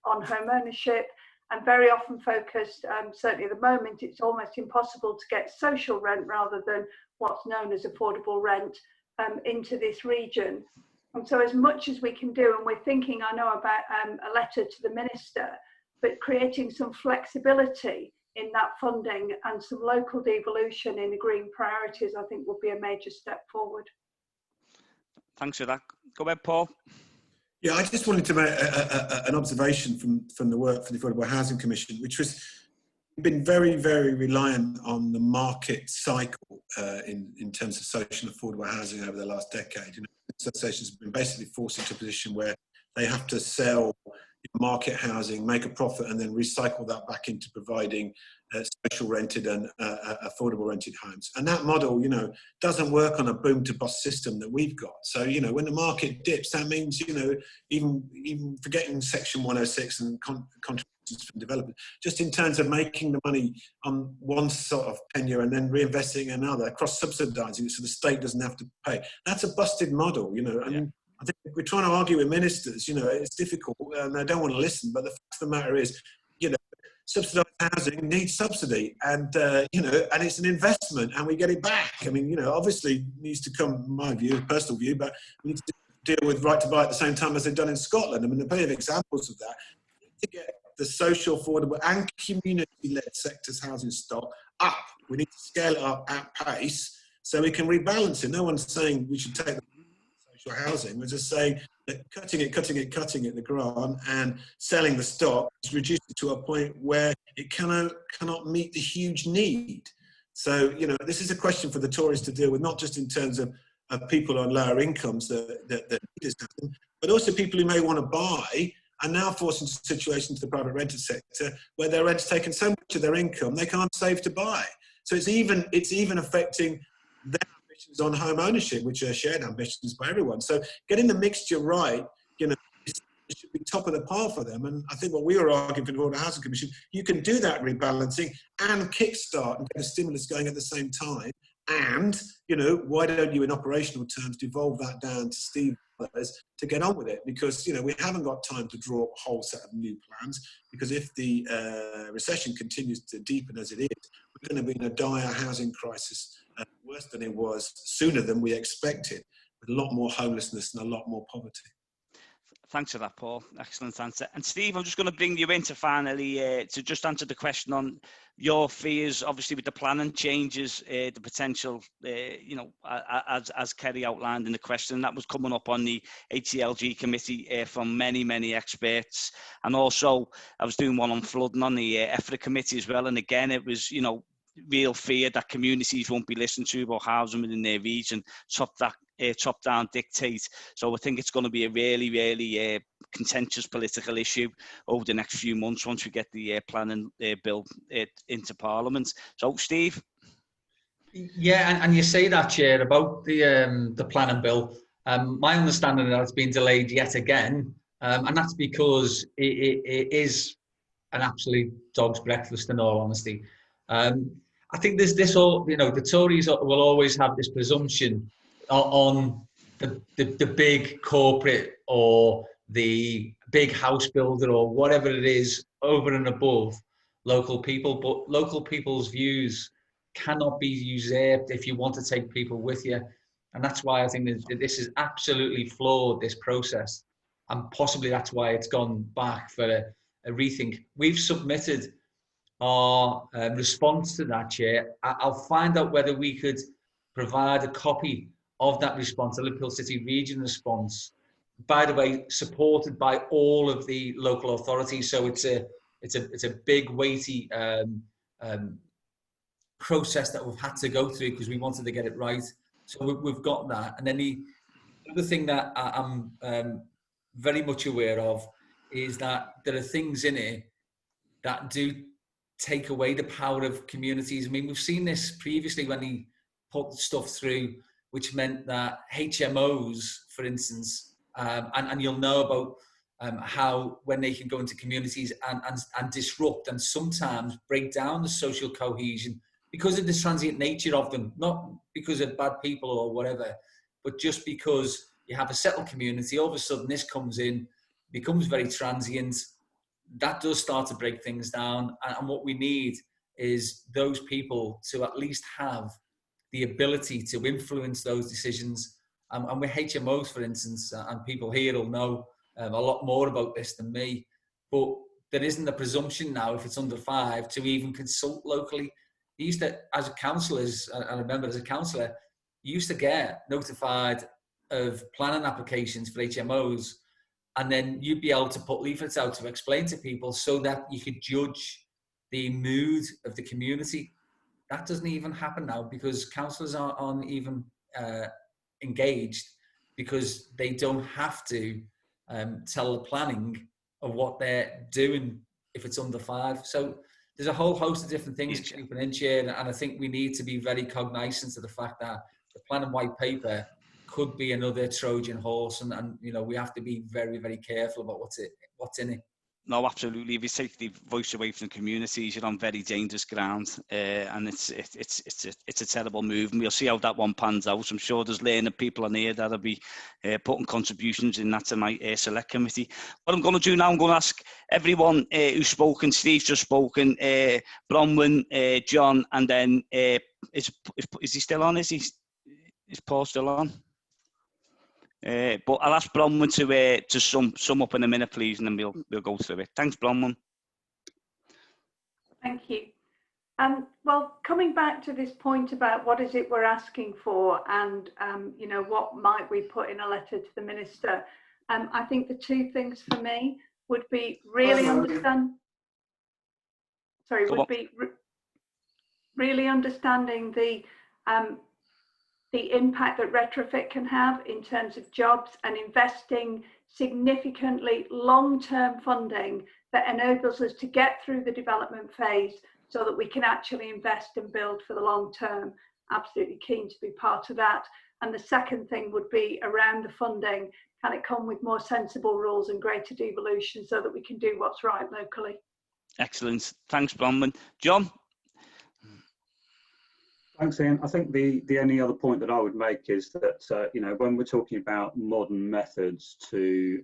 home ownership, and very often focused, certainly at the moment, it's almost impossible to get social rent rather than what's known as affordable rent into this region. And so as much as we can do, and we're thinking, I know, about a letter to the Minister, but creating some flexibility in that funding, and some local devolution in the green priorities, I think would be a major step forward. Thanks for that. Go ahead, Paul. Yeah, I just wanted to make an observation from the work for the Affordable Housing Commission, which was been very, very reliant on the market cycle in terms of social and affordable housing over the last decade. You know, associations have been basically forced into a position where they have to sell market housing, make a profit, and then recycle that back into providing social rented and affordable rented homes. And that model, you know, doesn't work on a boom to bust system that we've got. So, you know, when the market dips, that means, you know, even forgetting Section 106 and contributions from developers, just in terms of making the money on one sort of tenure and then reinvesting in another, cross-subsidising it so the state doesn't have to pay. That's a busted model, you know. I mean, I think we're trying to argue with ministers, you know, it's difficult and they don't want to listen, but the fact of the matter is, you know, subsidised housing needs subsidy and, you know, and it's an investment and we get it back. I mean, you know, obviously it needs to come, my view, personal view, but we need to deal with right to buy at the same time as they've done in Scotland. I mean, there are plenty of examples of that. We need to get the social, affordable and community-led sector's housing stock up. We need to scale it up at pace so we can rebalance it. No one's saying we should take the housing. We're just saying that cutting it, the grant and selling the stock is reduced to a point where it cannot meet the huge need. So, you know, this is a question for the Tories to deal with, not just in terms of people on lower incomes that need this housing, but also people who may want to buy are now forced into situations in the private rented sector where their rent's taken so much of their income they can't save to buy. So it's even affecting their ambitions on home ownership, which are shared ambitions by everyone. So getting the mixture right, you know, it should be top of the pile for them. And I think what we were arguing for the Affordable Housing Commission, you can do that rebalancing and kickstart and get a stimulus going at the same time. And, you know, why don't you, in operational terms, devolve that down to Steve to get on with it? Because, you know, we haven't got time to draw up a whole set of new plans, because if the recession continues to deepen as it is, we're going to be in a dire housing crisis, worse than it was, sooner than we expected, with a lot more homelessness and a lot more poverty. Thanks for that, Paul. Excellent answer. And Steve, I'm just going to bring you in to finally to just answer the question on your fears, obviously with the planning changes, the potential, you know, as Kerry outlined in the question, that was coming up on the HCLG committee from many experts. And also I was doing one on flooding on the EFRA committee as well. And again, it was, you know, real fear that communities won't be listened to about housing within their region, top-down dictate. So I think it's going to be a really contentious political issue over the next few months once we get the planning bill into Parliament. So, Steve? Yeah, and you say that, Chair, about the planning bill. My understanding is that it's been delayed yet again, and that's because it is an absolute dog's breakfast, in all honesty. I think there's this all, you know, the Tories will always have this presumption on the big corporate or the big house builder or whatever it is over and above local people, but local people's views cannot be usurped if you want to take people with you. And that's why I think that this is absolutely flawed, this process. And possibly that's why it's gone back for a rethink. We've submitted our response to that, Chair. I'll find out whether we could provide a copy of that response, the Liverpool City Region response, by the way, supported by all of the local authorities. So it's a big, weighty process that we've had to go through because we wanted to get it right. So we've got that. And then the other thing that I'm very much aware of is that there are things in it that do take away the power of communities. I mean, we've seen this previously when he put stuff through, which meant that HMOs, for instance, and you'll know about how when they can go into communities and disrupt and sometimes break down the social cohesion because of the transient nature of them, not because of bad people or whatever, but just because you have a settled community, all of a sudden this comes in, becomes very transient. That does start to break things down. And what we need is those people to at least have the ability to influence those decisions. And with HMOs, for instance, and people here will know a lot more about this than me, but there isn't a presumption now, if it's under 5, to even consult locally. You used to, as councillors, I remember as a councillor, you used to get notified of planning applications for HMOs, and then you'd be able to put leaflets out to explain to people so that you could judge the mood of the community. That doesn't even happen now because councillors aren't even engaged, because they don't have to tell the planning of what they're doing if it's under 5. So there's a whole host of different things creeping in here, and I think we need to be very cognizant of the fact that the planning white paper could be another Trojan horse, and you know, we have to be very, very careful about what's in it. No, absolutely. If you take the voice away from the communities, you're on very dangerous ground, and it's a terrible move. And we'll see how that one pans out. I'm sure there's learning people on here that'll be putting contributions in that tonight, select committee. What I'm going to do now, I'm going to ask everyone who's spoken. Steve's just spoken. Bronwyn, John, and then is he still on? Is Paul still on? But I'll ask Bronwyn to sum up in a minute, please, and then we'll go through it. Thanks, Bronwyn. Thank you. Well, coming back to this point about what is it we're asking for, and you know, what might we really understand really understanding the impact that retrofit can have in terms of jobs, and investing significantly long-term funding that enables us to get through the development phase so that we can actually invest and build for the long term. Absolutely keen to be part of that. And the second thing would be around the funding. Can it come with more sensible rules and greater devolution so that we can do what's right locally? Excellent. Thanks, Bronwyn. John? Thanks, Ian. I think the only other point that I would make is that you know, when we're talking about modern methods to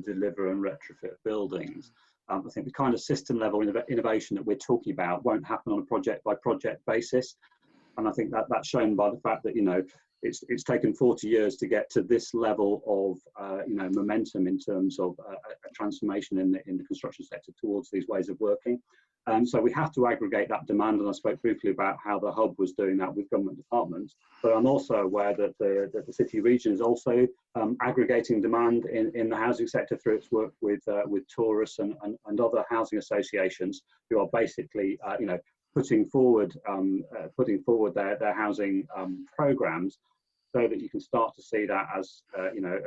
deliver and retrofit buildings, I think the kind of system level innovation that we're talking about won't happen on a project by project basis, and I think that's shown by the fact that, you know, it's taken 40 years to get to this level of you know, momentum in terms of a transformation in the construction sector towards these ways of working. So we have to aggregate that demand, and I spoke briefly about how the hub was doing that with government departments, but I'm also aware that the city region is also aggregating demand in the housing sector through its work with Taurus and other housing associations, who are basically you know, putting forward their housing programs, so that you can start to see that as you know,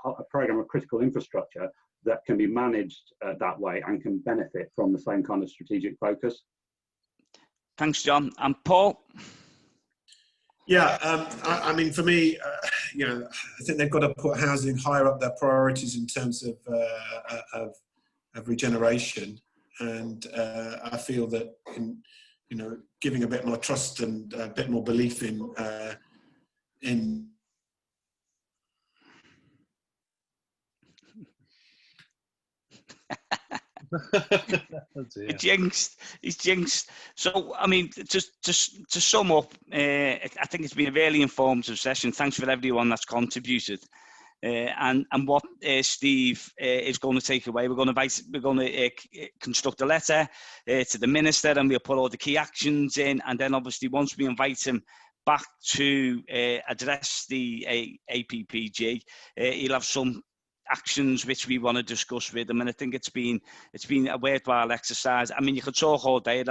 a program of critical infrastructure that can be managed that way and can benefit from the same kind of strategic focus. Thanks, John. And Paul? Yeah, I mean, for me, you know, I think they've got to put housing higher up their priorities in terms of regeneration, and I feel that you know, giving a bit more trust and a bit more belief in He's jinxed. So, I mean, just to sum up, I think it's been a really informative session. Thanks for everyone that's contributed. And what Steve is going to take away, we're going to construct a letter to the minister, and we'll put all the key actions in. And then, obviously, once we invite him back to address the APPG, he'll have some actions which we want to discuss with them, and I think it's been a worthwhile exercise. I mean, you could talk all day